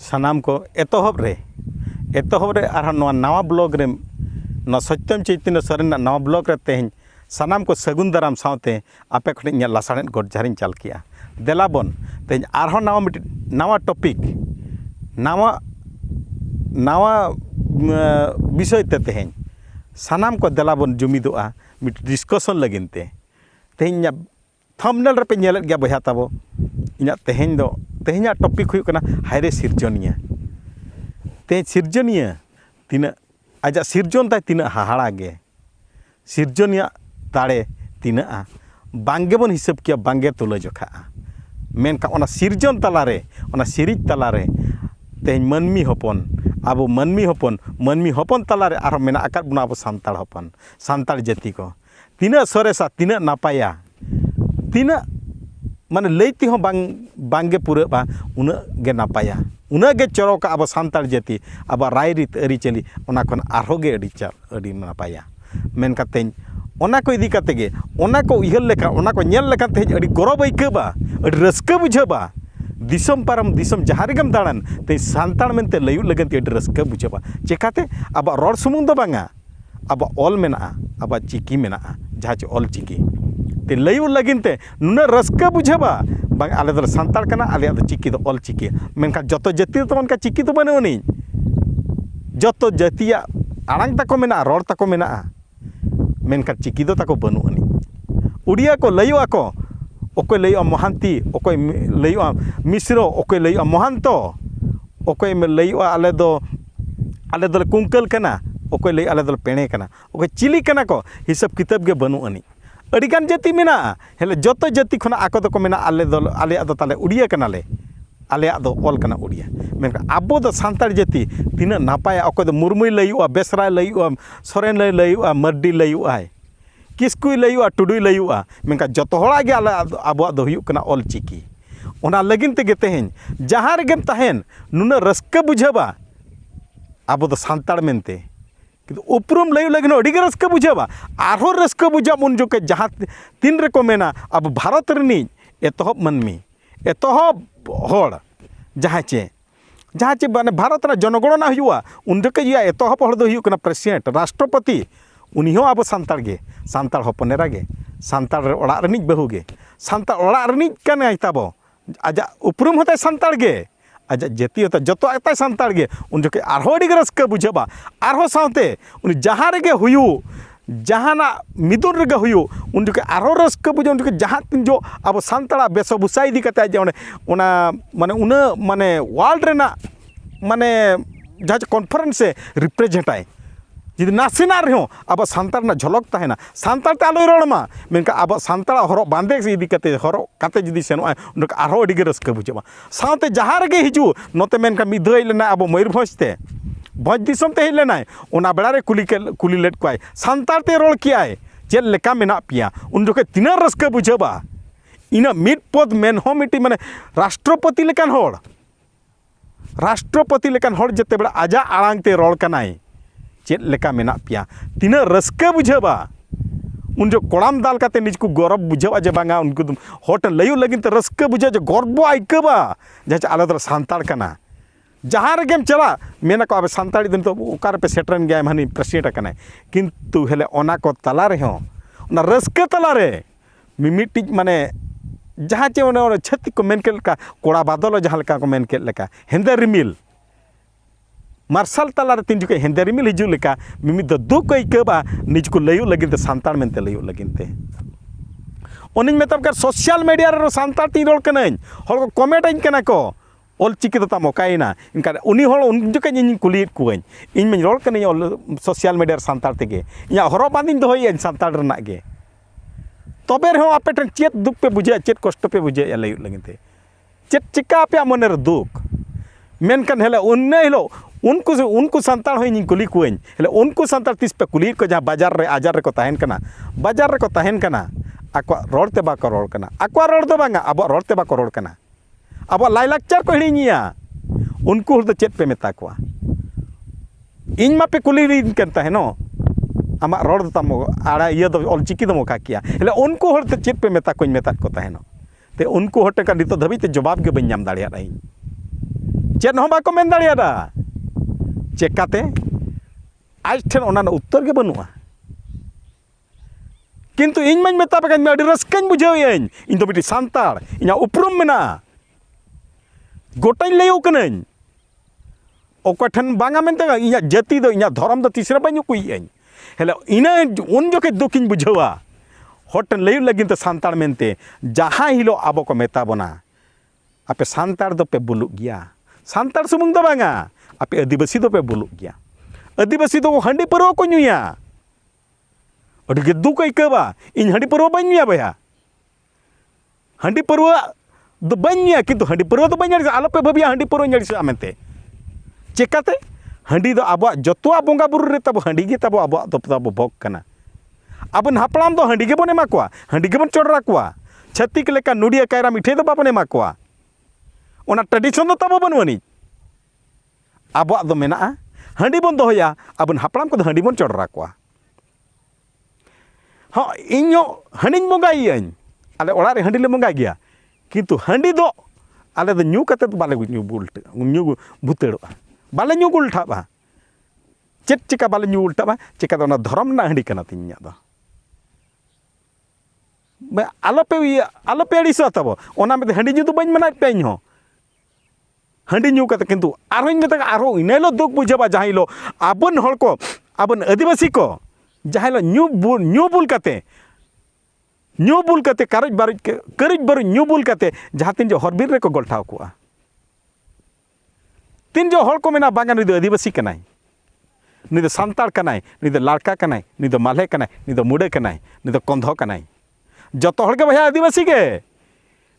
सानाम को एतहब रे नवा ब्लॉग रे सत्यम चैतन्य सोरेन नवा ब्लॉग रे तेहन सानाम को सगुन दाराम साथे आपे खड़े लासाड़े गोट जहरिन चाल किया देलाबन तेहन आरहों नवा मिट नवा टॉपिक नवा नवा विषय ते तेहन सानाम को देलाबन जुमिदोआ मिट डिस्कशन लगिनते तेहन थंबनेल रे पे नेलेत गया बया ताबो इना तेहन टॉपिक हुई कना हायरे सिरजनिया ते सिरजनिया तीना आजा सिरजन ताय तीना हाहाड़ा गे सिरजनिया दाड़े तीना बांगे बन हिसाब किया बांगे तुला जोखा मेनका ओना सिरजन तलारे ओना सिरिज तलारे तेहन मनमी हपन आबो मनमी हपन तलारे आरो मेना आकाद बुना आबो सान्ताड़ हपन सान्ताड़ जाति को तीना सरेसा तीना नापाया तीना माने लैती हो बांगे पूरा बा उना गे नापाया उना गे चरका अब सान्ताड़ जाति अब राय रीत अरिचली ओना खन आरो गे अड़ी नापाया मेन कातें ओना को इदी काते गे ओना को उहर लेखा ओना को नेल लेखा ते अड़ी गौरव आइकाबा अड़ी रस्का बुझाबा दिसम पारम दिसम जहाँ रेगम दाड़ान ते सान्ताड़ मेनते लयु लगन ते अड़ी रस्का बुझाबा चेकाते अब रोड सुमुंग दो बांगा अब ऑल मेना अब चिकी मेना जहाँ चे ऑल चिकी ते लयु लगिनते नुना रस्का बुझाबा बांग आले दो सान्ताड़ कना आले दो चिकी दो ऑल चिकी मेनका जतो जाति तो उनका चिकी तो बने उनी जतो जातिया आड़ांग तको मेना रोड तको मेना मेनका चिकी दो तको बनु उनी उड़िया को लयु आको ओकोय लयु महांती ओकोय लयु मिश्रो ओकोय लयु महांतो ओकोय में लयु आले दो कुंकल कना ओकोय लयु आले दो पेणे कना ओकोय चिली कना को हिसाब किताब गे बनु उनी अड़ीगान जाति मेना हेले जतो जाति खना आको दो मेना आले दो ताले उड़िया कनाले आले दो ऑल कना उड़िया मेनका आबो दो सान्ताड़ जाति तीना नापाया ओकोय दो मुर्मुई लयु बेसराय लयु सोरेन लयु मर्डी लयु आय किसकुई लयु टुडुई लयु मेनका जतो होड़ा गे आले आबो दो हुयु कना ऑल चिकी ओना लगिन तेगे तेहन जहाँ रेगेम ताहेन नुना रस्का बुझाबा आबो दो सान्ताड़ मेनते किंतु उपरुम लयु लगिन अड़ी गे रस्का बुझाबा आरो रस्का बुझाब उन जोके जहाँ तीन रे को मेना अब भारत रनी एतहब मनमी एतहब होड़ जहाँ चे माने भारत रा जनगणना हुआ उन जोके जिया एतहब होड़ दो हुयु कना प्रेसिडेंट राष्ट्रपति उनी हो अब सान्ताड़ गे सान्ताड़ हपनेरा गे सान्ताड़ रे ओड़ा रनिज बहु गे सान्ताड़ ओड़ा रनिज कने ताबो आजा उपरुम होता सान्ताड़ गे आजा जाति होता जतो आताय सान्ताड़ गे उन जोके आरो अड़ी गे रस्का बुझाबा आरो साथे उनी जहाँ रेगे हुयु जहाना मिदुन रेगे हुयु उन जोके आरो रस्का बुझा उन जोके जहाँ तीन जो अब सान्ताड़ा बेसो बुसा इदी कते जे ओना माने उना माने वर्ल्ड रेना माने जहाँ कॉन्फ्रेंस से रिप्रेजेंट आए जुदी नासेना रहो अब सान्ताड़ ना झलक तहना सान्ताड़ ते आलोय रोड़मा मेनका अब सान्ताड़ हरो बांधे से इदी कते हरो काते जुदी सेनोय उनका आरो अड़ी गे रस्का बुझाबा साथे जहाँ रेगे हिजु नोते मेनका मिदुई लेना अब मयूरभंज ते भोज दिसम ते हेलेनाय ओना बेड़ा रे कुली लेट कोय सान्ताड़ ते रोड़ कियाय चेल लेका मेना पिया उन जोके तिना रस्का बुझाबा इना मिड पद मेन हो मिटी माने राष्ट्रपति लेकान होड़ जते बेड़ा आजा आड़ांग ते रोड़ कनाय चेद लेका मेना पिया तीना रस्का बुझाबा उन जो कोड़ाम दाल काते निज को गौरव बुझावा जे बांगा उनको होट लयु लगिन ते रस्का बुझा जे गर्व आइकाबा जे आले दो सान्ताड़ कना जहाँ रेगेम चला मेना को अब सान्ताड़ी दिन तो ओकार पे सेटरन गया मानी प्रेसिडेंट कनाय किंतु हेले ओना को तला रे हो ओना रस्का तला रे मिमिटी माने जहाँ चे ओना छत्ती को मेन के लेका कोड़ा बादल जहाँ लेका को मेन के लेका हेंदे रिमिल मार्शल तलारे तीन जुके हेंदे रिमिल हिजु लेका मिमिद दो दुख आइकाबा निज को लयु लगिनते सान्ताड़ मेनते लयु लगिनते ओनिन मेताब कर सोशल मीडिया रे सान्ताड़ तीन रोड़ कनाइन हर को कमेंट आइन कना को ऑल चिकी तो ताम ओकाइना इनका उनी होड़ उन जुके इन कुलियत कुवइन इन में रोड़ कने ऑल सोशल मीडिया रे सान्ताड़ तेगे इया हरो बांदिन दोहय सान्ताड़ रना गे तबे रहो आपे ठन चेत दुख पे बुझे चेत कष्ट पे बुझे लयु लगिनते चेत चिका पे मने रे दुख मेनकन हेले उन्ने हिलो उनको सान्ताड़ होइनी कुली कुवइन हेले उनको सान्ताड़ तीस पे कुली को जहाँ बाजार रे आजार रे को ताहेन कना बाजार रे को ताहेन कना आको रोड़ ते बाको रोड़ कना आको रोड़ दो बांगा अब रोड़ ते बाको रोड़ कना अब लाइलाक्चर को हिड़िनिया उनको हर दो चेत पे मेता कोआ इन मा पे कुली रीन कन ताहेनो आमा रोड़ दो तामो आड़ा इया दो ऑल चिकी दो मोका किया हेले उनको हर दो चेत पे मेता कोइन मेता को ताहेनो ते उनको हर टका नितो धबी ते जवाब गे बन नाम दाड़िया रही चेद हों बाको मेन दाड़ियादा चेकाते आज ठेन ओना उत्तर के बनुआ किंतु इन माñ मेता पे अड़ी रस्काñ बुझावें इन तो मिट्टी सान्ताड़ इना उपरुम मेना गोटाñ लैयो कनाñ ओको ठन बांगा मेनते इना जाति दो इना धर्म दो तीसरा बाñ कुईएं हेले इना उन जोके दुखिñ बुझावा होटन लैयो लगिन तो सान्ताड़ मेनते जहां हिलो आबो को मेता बना आपे सान्ताड़ दो पे बुलुग गया सान्ताड़ सुमुंग दो बांगा आपे आदिवासी दो पे बुलुग गया आदिवासी दो हंडी परवा को नुया अड़ी दुख आइकावा इन हंडी परवा बाñ नुया बया हंडी परवा दो बाñ नुया किंतु हंडी परवा दो बाñ आलो पे भाबिया हंडी परवा नड़िसा मेनते चेकाते हंडी दो आबो जतोआ बोंगा बुरु रे तब हंडी गे तब आबो तब भोग कना अब हापड़ाम दो हंडी गे बन एमा कोआ हंडी गे बन चोडरा कोआ छत्तीक लेका नुडिया कायरा मिठे दो बाबन एमा कोआ ओना ट्रेडिशन दो तब बनुआनी आबो दो मेना हंडी बन दोया अब हापड़ाम को हंडी बन चोडरा कोआ हाँ इño हंडी बंगाई आले ओड़ा रे हंडी ले बंगाई गया किंतु हंडी दो आले दो न्यू कते बाले न्यू बुलट न्यू भूतेड़ोआ बाले न्यू गुलठाबा चेक चिका बाले न्यू उल्टाबा चिका दो धर्म ना हंडी कना तिन्या दो मैं आलोपे अड़ीसो तब ओना में हंडी न्यू तो बाñ मना पे हो हंडी न्यू कते किंतु आरो इन मेता आरो इनेलो दुख बुझाबा जहाइलो आबन हड़ को आबन आदिवासी को जहाइलो न्यू बुल कते करज बारुज न्यू बुल कते जहां तीन जो हरबीर रे को गोल्ठाव कोआ तीन जो हड़ को मेना बांगा नुई दो आदिवासी कनाय नुई दो सान्ताड़ कनाय नुई दो लाड़का कनाय नुई दो माल्हे कनाय नुई दो मुड़े कनाय नुई दो कंधो कनाय जतो हड़ के भैया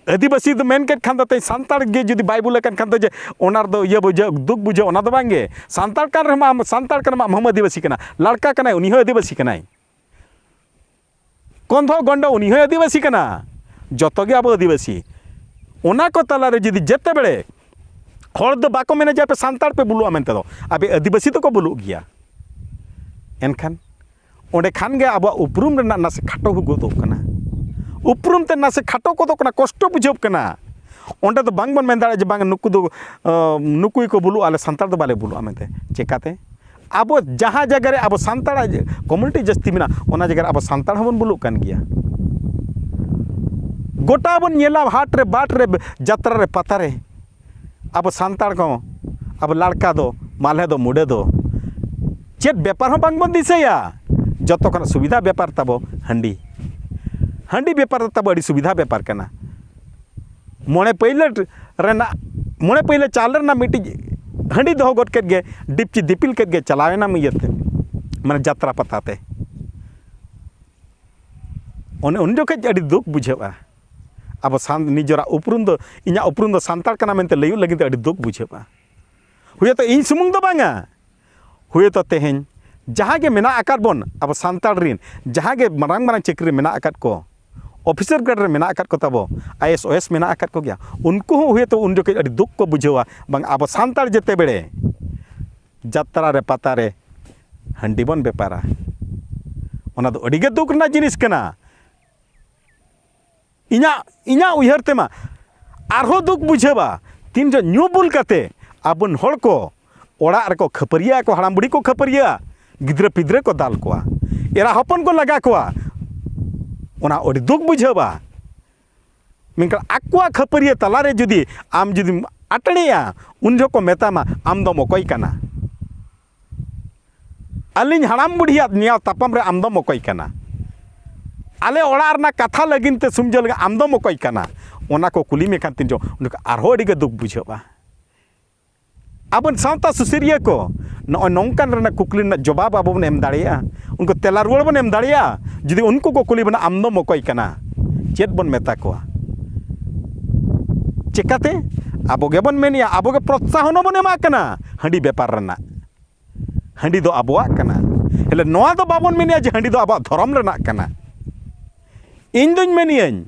आदिवासी दो मेन केट खान दो सान्ताड़ गे जुदी बाय बुले खान दो जे ओनार दो ये बुझे दुख बुझे ओना दो बांगे सान्ताड़ कान रे मा सान्ताड़ कना हम आदिवासी कना लड़का कनाय उनी हो आदिवासी कनाय कंधो गंडो उनी हो आदिवासी कना जतो गे आबो आदिवासी ओना को तला रे जुदी जेते बेले हड़ दो बाको मेने जे पे सान्ताड़ पे बुलुआ मेनते दो आबे आदिवासी तो को बुलुग गया एनखान ओंडे खान गे आबो उपरुम रे नासे खाटो हुगो कना उपरुम ते नासे खाटो को कना कष्ट बुझब कना ओंडे तो बांग बन मेन दाड़े जे बांग नुकु दो नुकुई को बुलु आले सान्ताड़ दो बाले बुलुआ मेनते चेकाते आबो जहां जगह रे आबो सान्ताड़ कम्युनिटी जस्ती मेना ओना जगह रे आबो सान्ताड़ हबन बुलु कान गया गोटा बन नेला हाट रे बाट रे जात्रा रे पता रे अब सान्ताड़ को अब लड़का दो माल्हे दो मुड़े दो चेत व्यापार बांग बन दिसया जतो कना सुविधा व्यापार तबो हंडी व्यापार तब अड़ी सुविधा व्यापार कना मोणे पहले चाल रना मिट्टी हंडी दो गट के गे डिपची दिपिल के गे चलावेना इयते माने जात्रा पताते उन जोके अड़ी दुख बुझेबा अब निजरा उपरुम दो इना उपरुम दो सान्ताड़ कना मेनते लैयो लगिन अड़ी दुख बुझेबा हुए तो इन सुमुंग दो बांगा हुए तो तेहें जहाँ के मेना आकाद बन अब सान्ताड़ रिन जहाँ के मारांग मारांग चक्री मेना आकाद को ऑफिसर ग्रेड रे मेना आकाद को तबो ISOS मेना आकाद को गया उनको हुए तो उन जो के अड़ी दुख को बुझेवा बांग अब सान्ताड़ जेते बेड़े जात्रा रे पता रे हंडी बन बेपारा ओना दो अड़ी गे दुख ना जिनिस कना इना उयहर तेमा आरो दुख बुझेबा तीन जो न्यू बुल कते आबन हड़ को ओड़ा रे को खपरिया को हड़ाम बुढ़ी को खपरिया गिद्रे पिद्रे को दाल कोआ एरा हपन को लगा कोआ ओना अड़ी दुख बुझेबा मेनका आकुआ खपरिया तलारे जुदी आम जुदी अटणिया उन जो को मेतामा आम दो मकोई कना अलिन हड़ाम बुढ़िया निया तापम रे आम दो मकोई कना आले ओड़ा रना कथा लगिन ते सुमझल आम दो मकोई कना ओना को कुली में खान तीन जो आरो अड़ी गे दुख बुझेबा आबन सावता सुसरिया को नौकान रना कुकली ना जवाब आबो बन एम दाड़िया उनको तेला रुआड़ बन एम दाड़िया जुदी उनको को कुली बना आम दो मकोई कना चेत बन मेता को चिकाते आबो गे बन मेनिया आबो गे प्रोत्साहन बन एमा कना हंडी व्यापार रना हंडी दो आबोआ कना हेले नोआ दो बाबन मेनिया जे हंडी दो आबो धर्म रना कना इन दोñ मेनियाñ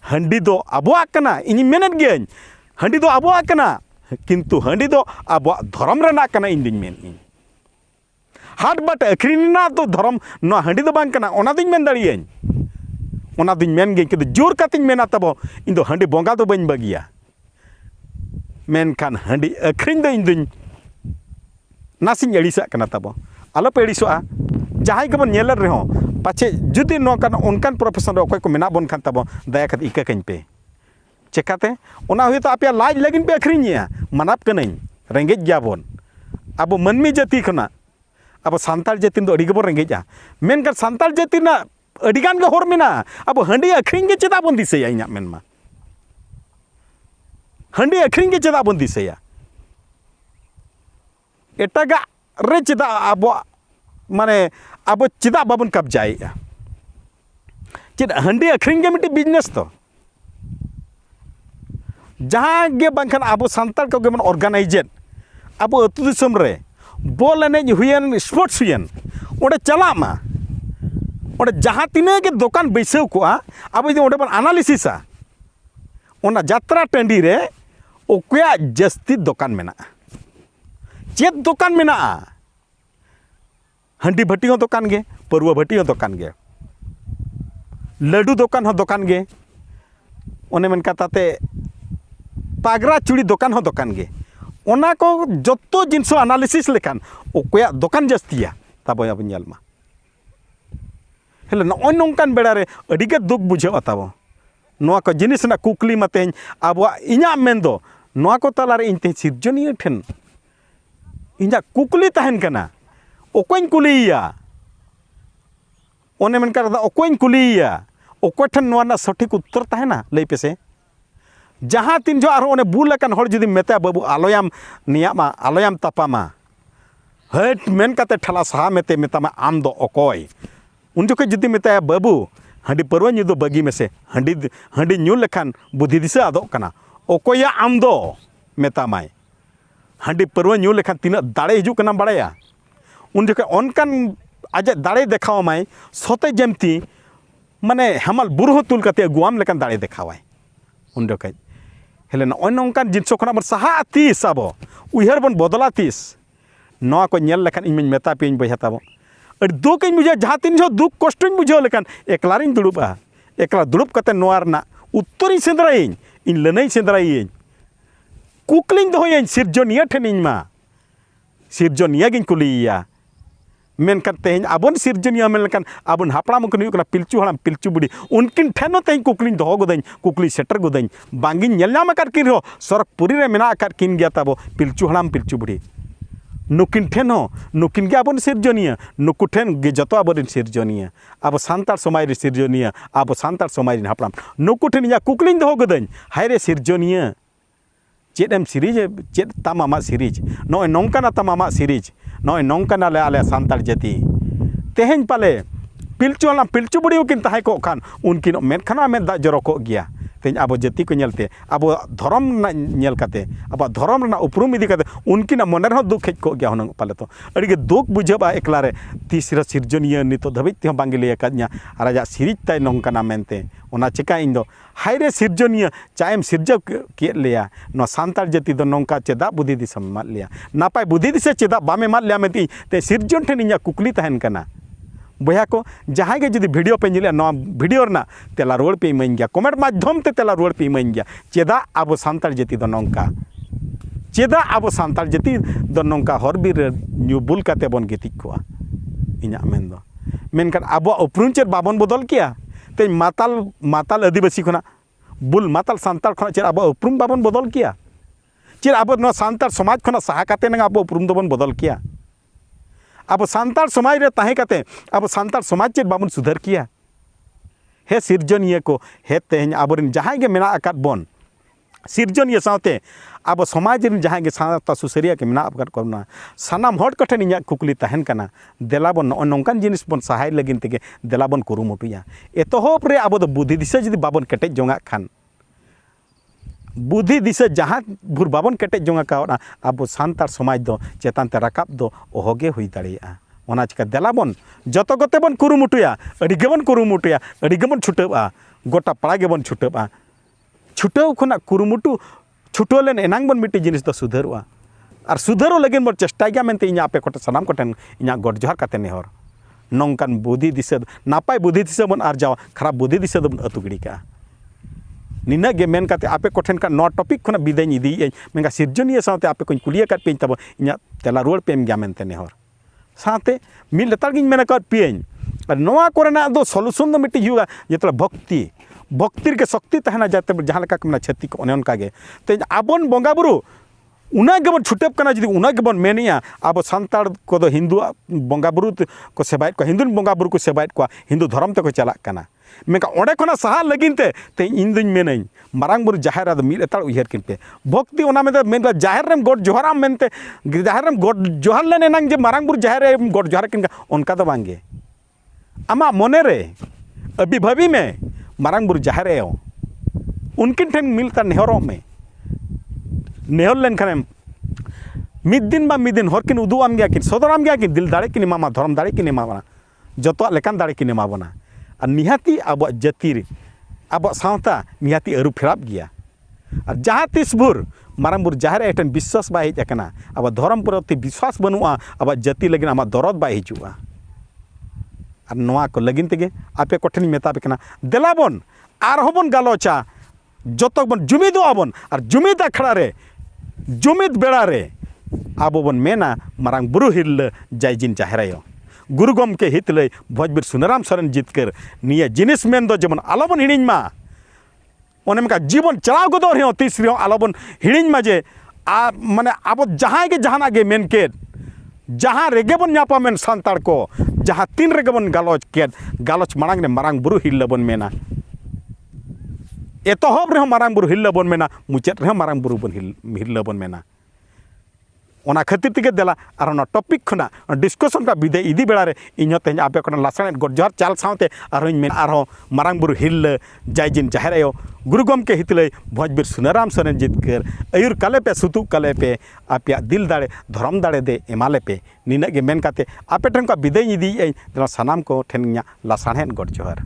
हंडी दो आबोआ कना इन मेनेत गेñ हंडी दो आबोआ कना किंतु हंडी दो आबो धर्म रना कना इन दोñ मेन हाट बाट अखरीना तो धर्म नो हंडी दो बांग कना ओना दोñ मेन दाड़ियाñ ओना दोñ मेन गेñ किंतु जोर कातिñ मेना तबो इन दो हंडी बोंगा दो बाñ बागिया मेनखान हंडी अखरिंग दो इंदुñ नासिñ अड़िसाग कना ताबो आलो पे अड़िसोआ जहां गेबन नेलर रहो पाचे जुदी नोकान उनकान प्रोफेशन रे अकोय को मेना बोन खान ताबो दया कते इका कहीं पे चेकाते ओना हुई तो आपे लाज लगिन पे अखरिñया मानाप कनाñ रेंगेज गयाबन अब मनमी जाति खना अब सांताल जाति दो अड़ी गेबो रेंगेजा मेनखान सांताल जाति ना अड़ीगान गे होर मेना अब हंडी अखरिñ गे चेदा बोन दिसैया इᱧाग मेनमा हंडी अखरिñ गे चेदा बोन दिसैया एटागा रे चेदा अब माने अब चेदा बाबन कब्जाएगा चेद हंडी अखरिñ गे मिट्टी बिजनेस तो जहाँ गे बांखान अब सांताल को गेबन ऑर्गेनाइजेड अब अतु दिसम रे बॉल एनेज हुयन स्पोर्ट्स हुयन ओडे चलामा ओडे जहाँ तिने के दुकान बैसाव को अब जो ओडे बन एनालिसिसा ओना यात्रा टंडी रे ओकया जस्ती दुकान मेना चेत दुकान मेना हंडी भट्टी हो दुकान गे परुआ भट्टी हो दुकान गे लड्डू दुकान हो दुकान गे ओने मन कताते पागरा चूड़ी दुकान हो दुकान गे ओना को जत्तो जिनस एनालिसिस लेखान ओकया दुकान जस्तिया ताबो अब नेलमा हेले नय नोंकान बेड़ा रे अडिगे दुख बुझाव ताबो नोआ को जिनिस ना कुकली मतेñ आबो इñा मेंदो नोआ को तलारे इनते सिरजनिया ठेन इñा कुकली तहन कना ओकोñ कुलिया ओने मन कर ओकोñ कुलिया ओको ठन नोआ ना सठिक उत्तर तहना लई पेसे जहाँ तीन जो आरो ओने बुलकन हर जुदी मेता बाबू आलोयाम नियामा आलोयाम तापामा हट मेन काते ठला सहा मेते मेतामा आम दो ओकोय उन जोके जुदी मेता बाबू हंडी परवा न्यू दो बगी में से हंडी न्यू लेखान बुद्धि दिशा आदो कना ओकोया आम दो मेतामाय हंडी परवा न्यू लेखान तीना दाड़े हिजू कना बाड़ाया उन जोके ऑनकान आज दाड़े देखाव माय सोते जमती माने हमाल बुरह तुल काते गुआम लेखान दाड़े देखावाय उन जोके हेले नय नोंकान जिनसो खना बन सहा तीस आबो उहर बन बदला तीस नोआ को नेल लेखान इन मेता पेñ बया ताबो अड़ दुख इन बुझा जहाँ तीन जो दुख कष्ट बुझाव लेखान एकलारिन दुड़ुबा एकला दुड़ुब कते नोआ रना उत्तरिन सेंद्रायिन इन लनई सेंद्रायिन कुकलिन दोहयिन सिरजनिया ठेन इन मा सिरजनिया गिन कुलिया मेनखान तेहन आबन सिरजनिया मेनखान आबन हापड़ाम को हुयुग कना पिलचू हड़ाम पिलचू बुढ़ी उनकिन ठेनो तेहन कुकलिन दोहो गोदाñ कुकली सेटर गोदाñ बांगिन नेल नाम आकाद किन रहो सरकपुरी रे मेना आकाद किन गया ताबो पिलचू हड़ाम पिलचू बुढ़ी नुकिन ठेन हो नुकिन गे आबन सिरजनिया नुकु ठेन गे जतो आबन सिरजनिया अब सांताल समाज रे सिरजनिया अब सांताल समाज रे हापड़ाम नुकु ठेन इया कुकलिन दोहो गोदाñ हाय रे सिरजनिया चेद एम सीरीज चेद ताम आमा सीरीज नय नोंकाना ताम आमा सीरीज नय नोंकाना ले आले सांताल जाति तेहेñ पाले पिलचू हला पिलचू बुढ़ी किन ताहे को खान उनकिन मेनखाना में दा जरो को गया तेज अब जाति को नेलते अब धर्म नेल काते अब धर्म रना उपरूम इदी काते उनकिन मन रे दुख हेज को गया हुन पाले तो अड़ीगे दुख बुझाबा एकला रे तीसरा सिरजनिया नितो धबित ते बांगे ले काद냐 आर आजा सीरीज ताय नोंकाना मेनते ओना चिका इन दो हाय रे सिरजनिया चायम सिरजव के लिया न सांताल जाति दो नोंका चेदा बुद्धि दिशा मात लिया नापाय बुद्धि दिशा चेदा बामे मात लिया मेती ते सिरजन ठेन इᱧᱟ कुकली तहन कना बया को जहाँ के जुदी वीडियो पे नेला नवा वीडियो रना तेला रुआड़ पे इमाइन गया कमेंट माध्यम ते तेला रुआड़ पे इमाइन गया चेदा अब सांताल जाति दो नोंका चेदा अब सांताल जाति दो नोंका हर बीर न्यू बुल काते बन गितिज कोआ इᱧᱟ मेन दो मेनखान अब उपरूम चेद बाबन बदल किया ते माताल माताल आदिवासी खना बुल माताल सांताल खना चेद अब उपरूम बाबन बदल किया चेद अब न सांताल समाज खना सहा काते न अब उपरूम दोबन बदल किया अब सांताल समाज रे ताहे काते अब सांताल समाज चेद बाबन सुधार किया हे सिरजनिया को हे तेहñ आबरिन जहाँ के मेना आकाद बन सिरजनिया साथे अब समाज रिन जहाँ के साता सुसरिया के मेना आकाद कोना सानाम हट कठेन इᱧᱟ कुकली तहन कना देलाबन नोंकान जिनिस बन सहाय लगिन तेगे देलाबन कुरुमुटुया एतोहब रे अब बुद्धि दिशा जदि बाबन केटेज जोंगा खान बुद्धि दिशा जहाँ भूर बाबन केटेज जोंगा का अब सांताल समाज दो चेतान ते राकाब दो ओहोगे हुई दाड़िया ओना चिका देलाबन जतो गते बन कुरुमुटुया अडिगेबन कुरुमुटुया अडिगेबन छुटावा गोटा पाड़ा गेबन छुटावा छुटाव खना कुरुमुटु छुटो लेन एनांग बन मिट्टी जिनिस दो सुधारवा और सुधारो लगिन बन चेष्टा गया मेनते इᱧा आपे कोटे सनाम कोटेन इᱧा गोड जोहार काते नेहर नोंकान बुद्धि दिशा नापाय बुद्धि दिशा बन आरजावा खराब बुद्धि दिशा दो बन अतु गिड़ी का निना गे मेन काते आपे कोठेन का नो टॉपिक खना बिदाय इदी मेंगा सिरजनिया साथे आपे कोई कुलिया काट पेन तब इना तेला रुआड़ पेम गया मेनते नेहर साथे मिल लेतार गिन मेना काट पेन और नोआ कोरेना दो सॉल्यूशन दो मिट्टी हुआ जेतला भक्तिर के शक्ति तहना जाते जहाँ लेका कमना छत्ती को उनका गे ते आबन बंगा बुरु उना गेबन छुटेब कना जदि उना गेबन मेनिया अब सान्ताड़ को दो हिंदू बंगा बुरु को सेबायत को हिंदू बंगा बुरु को सेबायत को हिंदू धर्म ते को चलाक कना मेका ओडे खना सहा लगिनते ते इन दुñ मेनई मारांग बुरु जाहेर आदो मिल एताड़ उयहर किनपे भक्ति ओना में मेन जाहेर रेम गोड जोहाराम मेनते जाहेर रेम गोड जोहार लेने नांग जे मारांग बुरु जाहेर रेम गोड जोहार किनका उनका दो बांगे आमा मोने रे अभिभावी में मारांग बुरु जाहेर एओ उनकिन ठेन मिलता नेहरों में नेहर लेन खाने मिद दिन हरकिन उदुआम गया किन सदराम गया किन दिल दाड़े किन एमामा धर्म दाड़े किन एमाबना जतोआ लेकान दाड़े किन एमाबना और निहाती अब जातिर अब सावता निहाती अरु फेराब गया और जहाँ तीस भूर मारांग बुरु जाहेर एटन विश्वास बाय हेज अकना अब धर्म प्रति विश्वास बनुआ अब जाति लगिन आमा दरद बाय हिजुआ और नोआ को लगिन तेगे आपे कोठेन मेताबे कना देलाबन आर होबन गालोचा जतक बन जुमिदो आबन और जुमिद अखड़ा रे जुमिद बेड़ा रे आबो बन मेना मारांग बुरु हिरल जायजिन जाहेरायो गुरु गमके हितले भोजबीर सुनाराम सोरेन जितकर निया जिनिस मेन दो जेमन आलोबन हिड़िñ मा ओने मेका जीवन चलाव गदो रे तीस रे आलोबन हिड़िñ मा जे माने आबो जहां गे जहाना गे मेन के जहाँ रेगे बन नापामेन सान्ताड़ को जहाँ तीन रेगे बन गालोच मारांग ने मारांग बुरु हिरल बन मेना एतहब रे मारांग बुरु हिरल बन मेना मुचाद रे मारांग बुरु बन हिरल बन मेना ओना खातिर तेगे देला और ना टॉपिक खना डिस्कशन का विदे इदी बेड़ा रे इन तेज आपे को लासाने गोड जोहार चाल सावते और मेन और मारांग बुरु हिरल जायजिन जाहेर आयो गुरु गमके हितले भोजबीर सुनाराम सोरेन जितकर आयुर काले पे सुतु काले पे आपे दिल दाड़े धर्म दाड़े दे एमाले पे निना गे मेन काते आपे ठन का विदे इदी सानाम को ठेन लासाने गोड जोहार।